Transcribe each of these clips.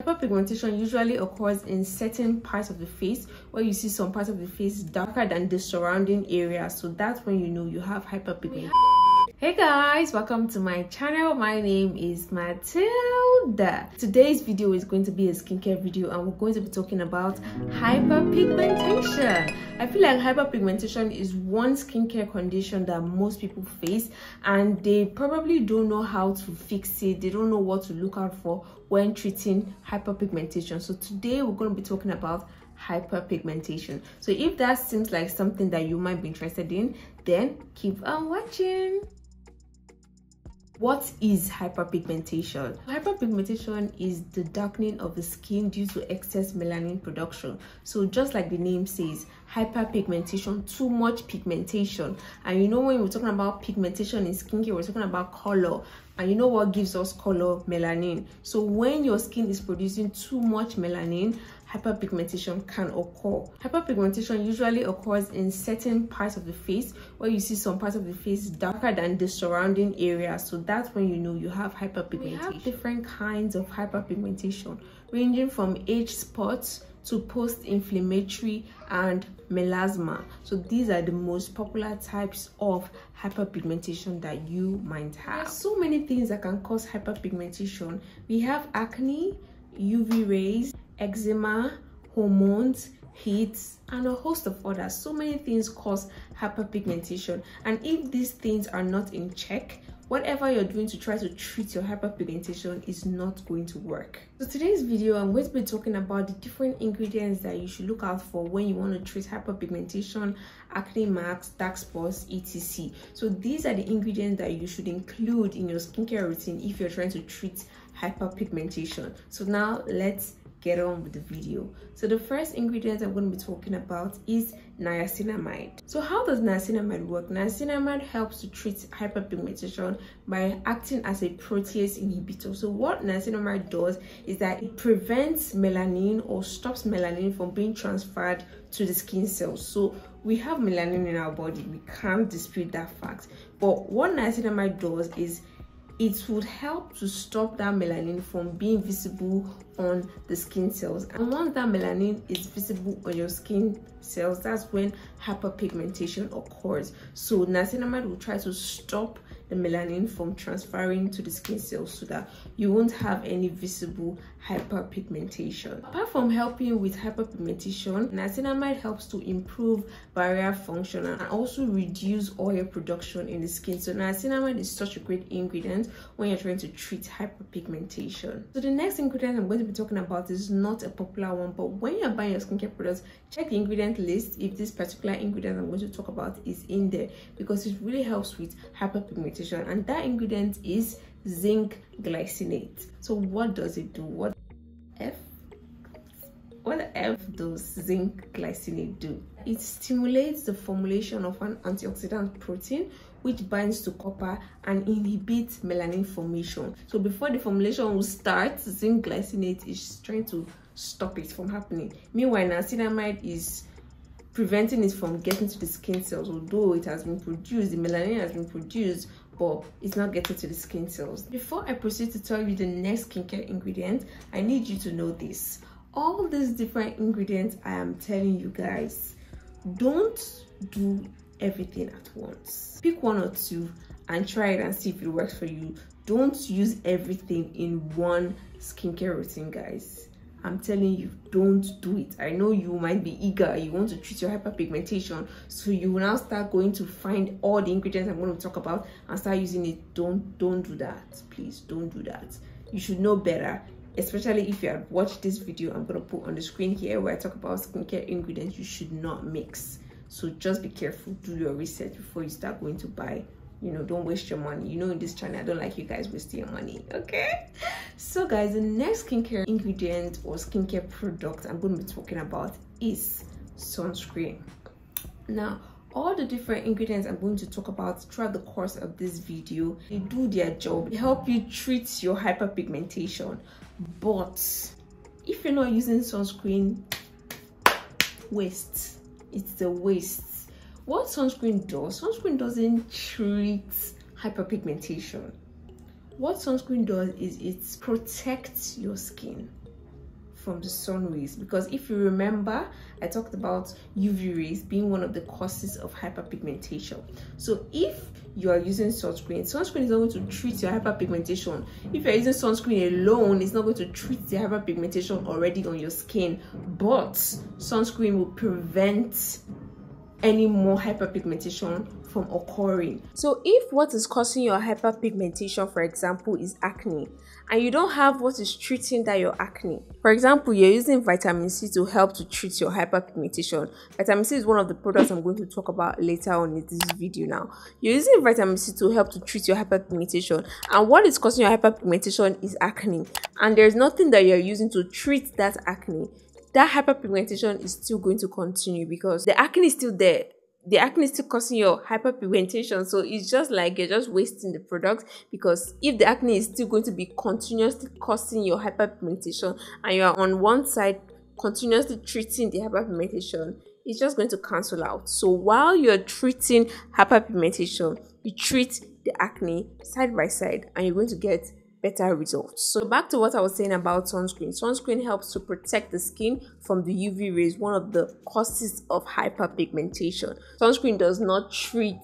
Hyperpigmentation usually occurs in certain parts of the face where you see some parts of the face darker than the surrounding area. So that's when you know you have hyperpigmentation. Hey guys, welcome to my channel. My name is Mathilda. Today's video is going to be a skincare video and we're going to be talking about hyperpigmentation. I feel like hyperpigmentation is one skincare condition that most people face and they probably don't know how to fix it. They don't know what to look out for when treating hyperpigmentation. So today we're going to be talking about hyperpigmentation. So if that seems like something that you might be interested in, then keep on watching. What is hyperpigmentation? Hyperpigmentation is the darkening of the skin due to excess melanin production. So just like the name says, hyperpigmentation, too much pigmentation. And you know, when we're talking about pigmentation in skincare, we're talking about color. And you know what gives us color? Melanin. So when your skin is producing too much melanin, hyperpigmentation can occur. Hyperpigmentation usually occurs in certain parts of the face where you see some parts of the face darker than the surrounding area. So that's when you know you have hyperpigmentation. We have different kinds of hyperpigmentation ranging from age spots to post-inflammatory and melasma. So these are the most popular types of hyperpigmentation that you might have. There are so many things that can cause hyperpigmentation. We have acne, UV rays, eczema, hormones, heat, and a host of others. So many things cause hyperpigmentation, and if these things are not in check, whatever you're doing to try to treat your hyperpigmentation is not going to work. So today's video, I'm going to be talking about the different ingredients that you should look out for when you want to treat hyperpigmentation, acne marks, dark spots, etc. So these are the ingredients that you should include in your skincare routine if you're trying to treat hyperpigmentation. So now let's get on with the video. So the first ingredient I'm going to be talking about is niacinamide. So how does niacinamide work? Niacinamide helps to treat hyperpigmentation by acting as a protease inhibitor. So what niacinamide does is that it prevents melanin or stops melanin from being transferred to the skin cells. So we have melanin in our body, we can't dispute that fact, but what niacinamide does is it would help to stop that melanin from being visible on the skin cells. And once that melanin is visible on your skin cells, that's when hyperpigmentation occurs. So niacinamide will try to stop the melanin from transferring to the skin cells so that you won't have any visible hyperpigmentation. Apart from helping with hyperpigmentation, niacinamide helps to improve barrier function and also reduce oil production in the skin. So niacinamide is such a great ingredient when you're trying to treat hyperpigmentation. So the next ingredient I'm going to be talking about is not a popular one, but when you're buying your skincare products, check the ingredient list if this particular ingredient I'm going to talk about is in there, because it really helps with hyperpigmentation, and that ingredient is zinc glycinate. So what does it do? What the F does zinc glycinate do? It stimulates the formulation of an antioxidant protein which binds to copper and inhibits melanin formation. So before the formulation will start, zinc glycinate is trying to stop it from happening. Meanwhile, niacinamide is preventing it from getting to the skin cells. Although it has been produced, the melanin has been produced, but it's not getting to the skin cells. Before I proceed to tell you the next skincare ingredient, I need you to know this. All these different ingredients I am telling you guys, don't do everything at once. Pick one or two and try it and see if it works for you. Don't use everything in one skincare routine, guys. I'm telling you, don't do it. I know you might be eager, you want to treat your hyperpigmentation, so you will now start going to find all the ingredients I'm going to talk about and start using it. Don't do that. Please don't do that. You should know better, especially if you have watched this video I'm going to put on the screen here where I talk about skincare ingredients you should not mix. So just be careful, do your research before you start going to buy. You know, don't waste your money. You know, in this channel I don't like you guys wasting your money, okay? So guys, the next skincare ingredient or skincare product I'm going to be talking about is sunscreen. Now, all the different ingredients I'm going to talk about throughout the course of this video, they do their job. They help you treat your hyperpigmentation, but if you're not using sunscreen, waste. It's a waste. What sunscreen doesn't treat hyperpigmentation. What sunscreen does is it protects your skin. from the sun rays, because if you remember, I talked about UV rays being one of the causes of hyperpigmentation. So if you are using sunscreen is not going to treat your hyperpigmentation. If you're using sunscreen alone, it's not going to treat the hyperpigmentation already on your skin, but sunscreen will prevent any more hyperpigmentation from occurring. So if what is causing your hyperpigmentation, for example, is acne, and you don't have what is treating that your acne, for example, you're using vitamin C to help to treat your hyperpigmentation. Vitamin C is one of the products I'm going to talk about later on in this video. Now you're using vitamin C to help to treat your hyperpigmentation, and what is causing your hyperpigmentation is acne, and there's nothing that you're using to treat that acne. That hyperpigmentation is still going to continue because the acne is still there. The acne is still causing your hyperpigmentation. So it's just like you're just wasting the product, because if the acne is still going to be continuously causing your hyperpigmentation and you're on one side continuously treating the hyperpigmentation, it's just going to cancel out. So while you're treating hyperpigmentation, you treat the acne side by side and you're going to get better results. So back to what I was saying about sunscreen. Sunscreen helps to protect the skin from the UV rays, one of the causes of hyperpigmentation. Sunscreen does not treat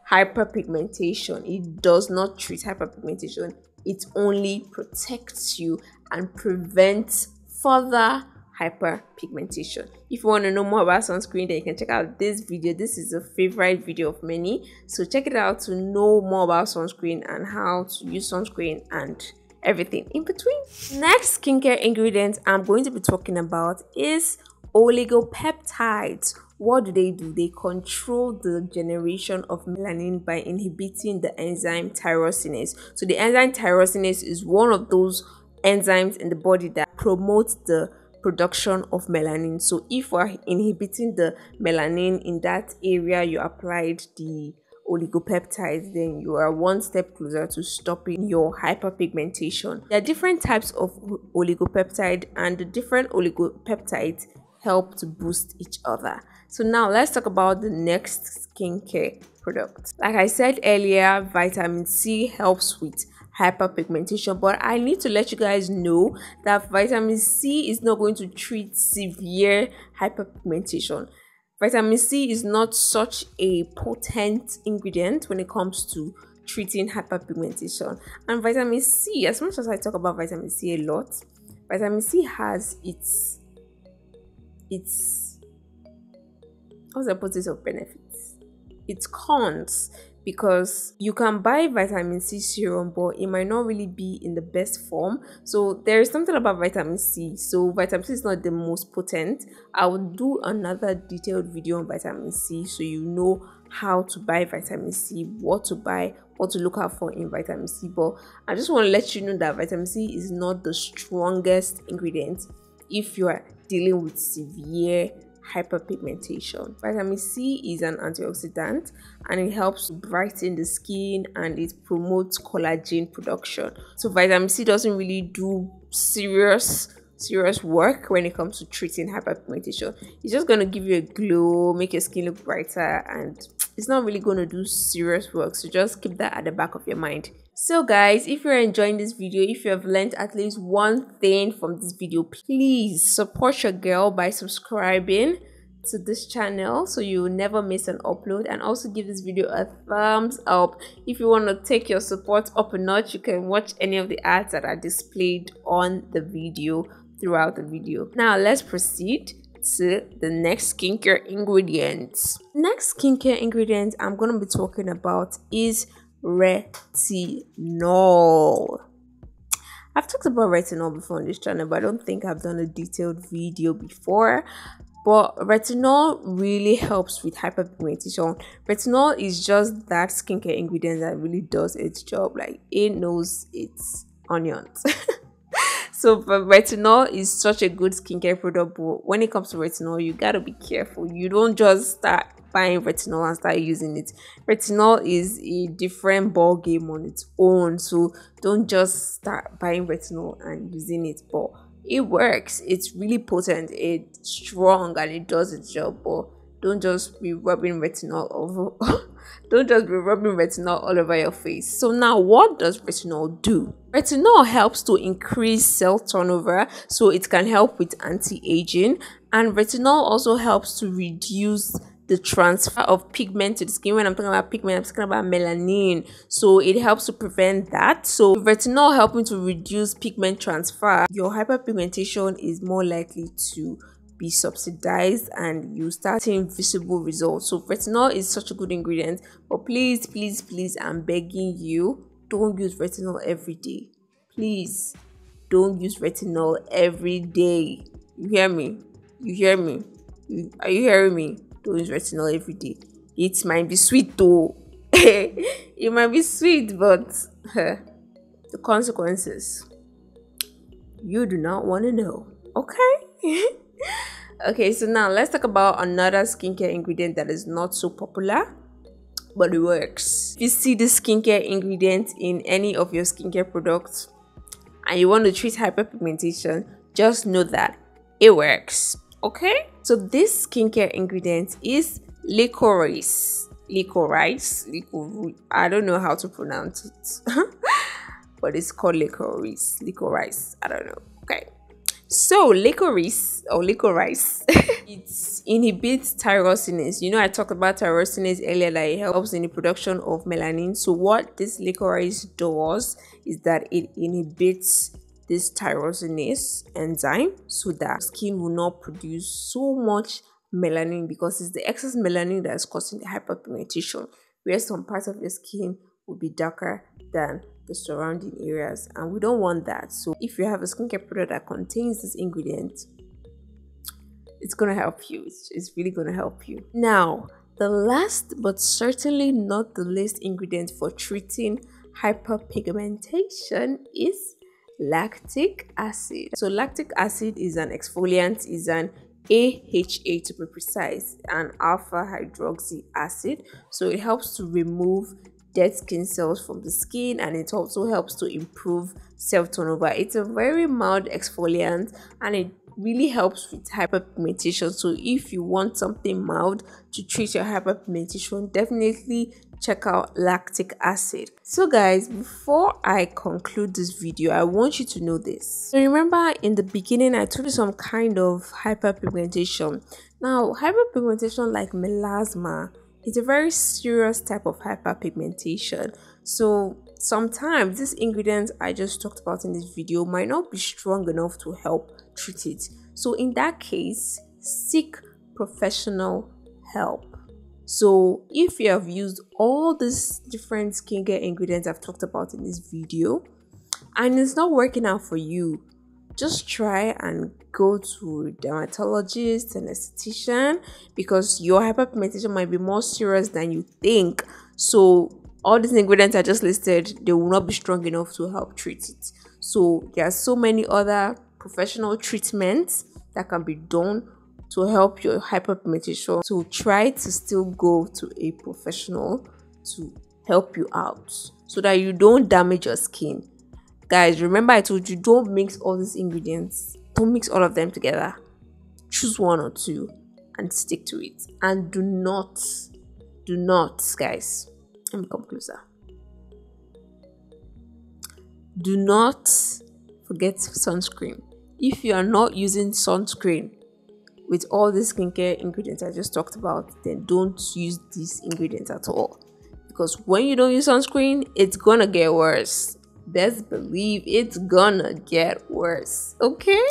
hyperpigmentation. It does not treat hyperpigmentation. It only protects you and prevents further hyperpigmentation. If you want to know more about sunscreen, then you can check out this video. This is a favorite video of many, so check it out to know more about sunscreen and how to use sunscreen and everything in between. Next skincare ingredient I'm going to be talking about is oligopeptides. What do? They control the generation of melanin by inhibiting the enzyme tyrosinase. So the enzyme tyrosinase is one of those enzymes in the body that promotes the production of melanin. So if we're inhibiting the melanin in that area you applied the oligopeptides, then you are one step closer to stopping your hyperpigmentation. There are different types of oligopeptide, and the different oligopeptides help to boost each other. So now let's talk about the next skincare product. Like I said earlier, vitamin C helps with hyperpigmentation, but I need to let you guys know that vitamin C is not going to treat severe hyperpigmentation. Vitamin C is not such a potent ingredient when it comes to treating hyperpigmentation. And vitamin C, as much as I talk about vitamin C a lot, vitamin C has its what's the opposite of benefits? Its cons, because you can buy vitamin C serum, but it might not really be in the best form. So there is something about vitamin C. So vitamin C is not the most potent. I will do another detailed video on vitamin C, so you know how to buy vitamin C, what to buy, what to look out for in vitamin C. But I just want to let you know that vitamin C is not the strongest ingredient if you are dealing with severe hyperpigmentation. Vitamin C is an antioxidant, and it helps to brighten the skin and it promotes collagen production. So vitamin C doesn't really do serious work when it comes to treating hyperpigmentation. It's just going to give you a glow, make your skin look brighter, and it's not really going to do serious work. So just keep that at the back of your mind. So guys, if you're enjoying this video, if you have learned at least one thing from this video, please support your girl by subscribing to this channel so you will never miss an upload, and also give this video a thumbs up. If you want to take your support up a notch, you can watch any of the ads that are displayed on the video throughout the video. Now let's proceed to the next skincare ingredients. Next skincare ingredient I'm going to be talking about is retinol. I've talked about retinol before on this channel, but I don't think I've done a detailed video before. But retinol really helps with hyperpigmentation. Retinol is just that skincare ingredient that really does its job. Like, it knows its onions. So retinol is such a good skincare product, but when it comes to retinol, you gotta be careful. You don't just start buying retinol and start using it. Retinol is a different ball game on its own, so don't just start buying retinol and using it. But it works. It's really potent, it's strong, and it does its job. But Don't just be rubbing retinol over don't just be rubbing retinol all over your face. So now, what does retinol do? Retinol helps to increase cell turnover, so it can help with anti-aging, and retinol also helps to reduce the transfer of pigment to the skin. When I'm talking about pigment, I'm talking about melanin, so it helps to prevent that. So retinol helping to reduce pigment transfer, your hyperpigmentation is more likely to be subsidized and you start seeing visible results. So retinol is such a good ingredient, but please, please, please, I'm begging you, don't use retinol every day. Please don't use retinol every day. You hear me? You hear me? Are you hearing me? Don't use retinol every day. It might be sweet though. It might be sweet, but the consequences you do not want to know. Okay. Okay, so now let's talk about another skincare ingredient that is not so popular, but it works. If you see this skincare ingredient in any of your skincare products and you want to treat hyperpigmentation, just know that it works. Okay, so this skincare ingredient is licorice. I don't know how to pronounce it. But it's called licorice. I don't know. Okay, so licorice, it inhibits tyrosinase. You know, I talked about tyrosinase earlier, that it helps in the production of melanin. So what this licorice does is that it inhibits this tyrosinase enzyme, so that skin will not produce so much melanin, because it's the excess melanin that is causing the hyperpigmentation, where some parts of your skin will be darker than the surrounding areas, and we don't want that. So if you have a skincare product that contains this ingredient, it's gonna help you. It's really gonna help you. Now, the last but certainly not the least ingredient for treating hyperpigmentation is lactic acid. So lactic acid is an exfoliant, is an AHA to be precise, an alpha hydroxy acid. So it helps to remove dead skin cells from the skin, and it also helps to improve cell turnover. It's a very mild exfoliant and it really helps with hyperpigmentation. So if you want something mild to treat your hyperpigmentation, definitely check out lactic acid. So guys, before I conclude this video, I want you to know this. So remember in the beginning I told you some kind of hyperpigmentation. Now hyperpigmentation, like melasma, it's a very serious type of hyperpigmentation. So sometimes these ingredients I just talked about in this video might not be strong enough to help treat it. So in that case, seek professional help. So if you have used all these different skincare ingredients I've talked about in this video and it's not working out for you, just try and go to a dermatologist and esthetician, because your hyperpigmentation might be more serious than you think. So all these ingredients I just listed, they will not be strong enough to help treat it. So there are so many other professional treatments that can be done to help your hyperpigmentation. So try to still go to a professional to help you out so that you don't damage your skin. Guys, remember I told you, don't mix all these ingredients. Don't mix all of them together. Choose one or two and stick to it. And do not, guys, let me come closer. Do not forget sunscreen. If you are not using sunscreen with all the skincare ingredients I just talked about, then don't use these ingredients at all. Because when you don't use sunscreen, it's gonna get worse. Best believe it's gonna get worse. Okay,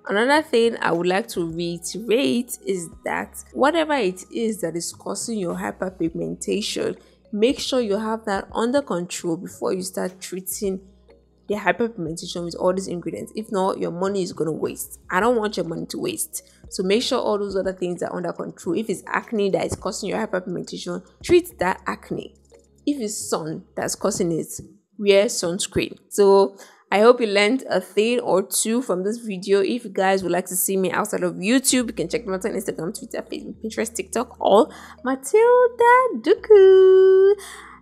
another thing I would like to reiterate is that whatever it is that is causing your hyperpigmentation, make sure you have that under control before you start treating the hyperpigmentation with all these ingredients. If not, your money is gonna waste. I don't want your money to waste. So make sure all those other things are under control. If it's acne that is causing your hyperpigmentation, treat that acne. If it's sun that's causing it, wear sunscreen. So I hope you learned a thing or two from this video. If you guys would like to see me outside of YouTube, you can check me out on Instagram, Twitter, Facebook, Pinterest, TikTok, all Mathildaduku.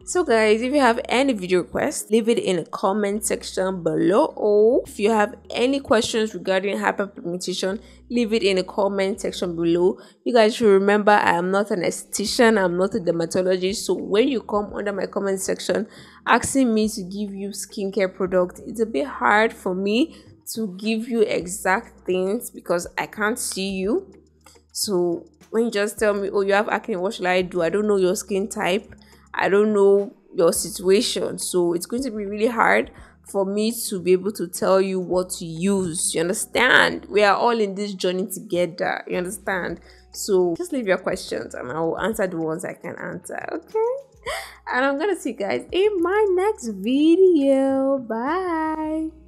So guys, if you have any video requests, leave it in the comment section below, or if you have any questions regarding hyperpigmentation, leave it in the comment section below. You guys should remember, I am not an esthetician, I'm not a dermatologist, so when you come under my comment section asking me to give you skincare products, it's a bit hard for me to give you exact things because I can't see you. So when you just tell me, oh, you have acne, what should I do? I don't know your skin type, I don't know your situation, so it's going to be really hard for me to be able to tell you what to use. You understand? We are all in this journey together. You understand? So just leave your questions and I will answer the ones I can answer. Okay? And I'm gonna see you guys in my next video. Bye.